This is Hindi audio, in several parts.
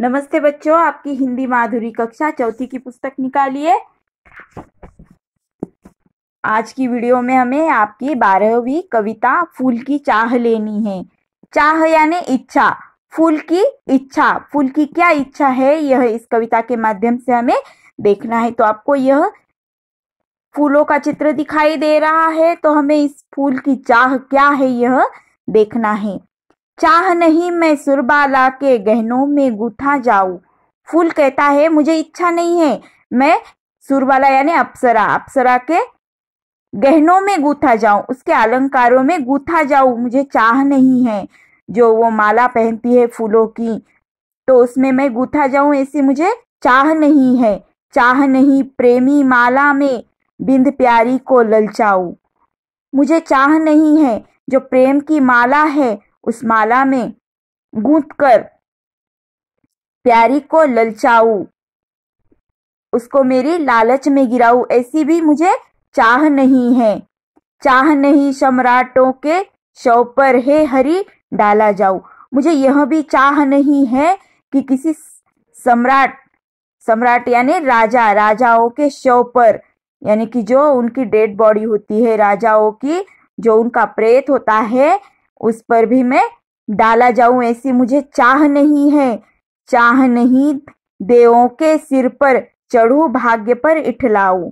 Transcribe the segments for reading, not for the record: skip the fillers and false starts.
नमस्ते बच्चों, आपकी हिंदी माधुरी कक्षा चौथी की पुस्तक निकालिए। आज की वीडियो में हमें आपकी 12वीं कविता फूल की चाह लेनी है। चाह यानी इच्छा, फूल की इच्छा, फूल की क्या इच्छा है यह इस कविता के माध्यम से हमें देखना है। तो आपको यह फूलों का चित्र दिखाई दे रहा है, तो हमें इस फूल की चाह क्या है यह देखना है। चाह नहीं मैं सुरबाला के गहनों में गूंथा जाऊं। फूल कहता है मुझे इच्छा नहीं है मैं सुरबाला यानी अप्सरा के गहनों में गूंथा जाऊं, उसके अलंकारों में गूंथा जाऊं। मुझे चाह नहीं है, जो वो माला पहनती है फूलों की, तो उसमें मैं गूंथा जाऊं, ऐसी मुझे चाह नहीं है। चाह नहीं प्रेमी माला में बिंद प्यारी को ललचाऊं। मुझे चाह नहीं है जो प्रेम की माला है उस माला में गूंथ कर प्यारी को ललचाऊं, उसको मेरी लालच में गिराऊं, ऐसी भी मुझे चाह नहीं है। चाह नहीं सम्राटों के शव पर हे हरि डाला जाऊं। मुझे यह भी चाह नहीं है कि किसी सम्राट यानी राजाओं के शव पर, यानी कि जो उनकी डेड बॉडी होती है राजाओं की, जो उनका प्रेत होता है, उस पर भी मैं डाला जाऊं, ऐसी मुझे चाह नहीं है। चाह नहीं देवों के सिर पर चढ़ूं भाग्य पर इठलाऊं।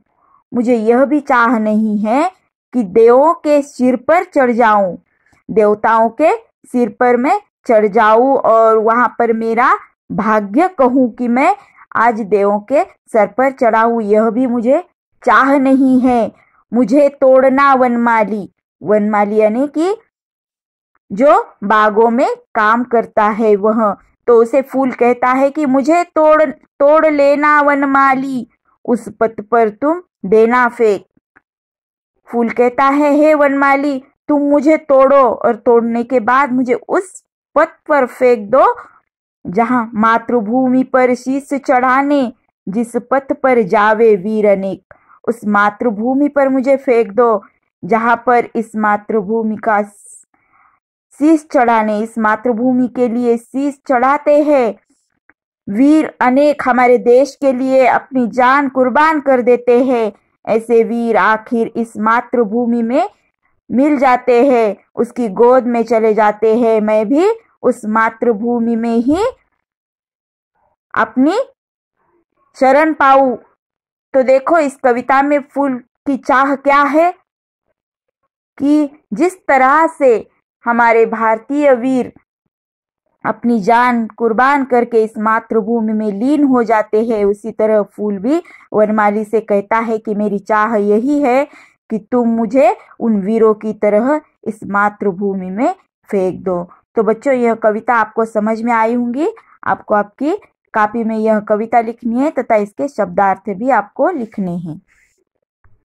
मुझे यह भी चाह नहीं है कि देवों के सिर पर चढ़ जाऊं, देवताओं के सिर पर मैं चढ़ जाऊं और वहां पर मेरा भाग्य कहूं कि मैं आज देवों के सर पर चढ़ा हूं, यह भी मुझे चाह नहीं है। मुझे तोड़ना वनमाली, वनमाली यानी कि जो बागों में काम करता है वह, तो उसे फूल कहता है कि मुझे तोड़ लेना वनमाली, उस पत पर तुम देना फेंक। फूल कहता है हे वनमाली, तुम मुझे तोड़ो और तोड़ने के बाद मुझे उस पत पर फेंक दो जहां मातृभूमि पर शीश चढ़ाने जिस पथ पर जावे वीर अनेक। उस मातृभूमि पर मुझे फेंक दो जहां पर इस मातृभूमि का शीश चढ़ाने, इस मातृभूमि के लिए शीश चढ़ाते हैं वीर अनेक, हमारे देश के लिए अपनी जान कुर्बान कर देते हैं। ऐसे वीर आखिर इस मातृभूमि में मिल जाते हैं, उसकी गोद में चले जाते हैं। मैं भी उस मातृभूमि में ही अपनी शरण पाऊं। तो देखो इस कविता में फूल की चाह क्या है कि जिस तरह से हमारे भारतीय वीर अपनी जान कुर्बान करके इस मातृभूमि में लीन हो जाते हैं, उसी तरह फूल भी वनमाली से कहता है कि मेरी चाह यही है कि तुम मुझे उन वीरों की तरह इस मातृभूमि में फेंक दो। तो बच्चों यह कविता आपको समझ में आई होंगी। आपको आपकी कॉपी में यह कविता लिखनी है तथा इसके शब्दार्थ भी आपको लिखने हैं।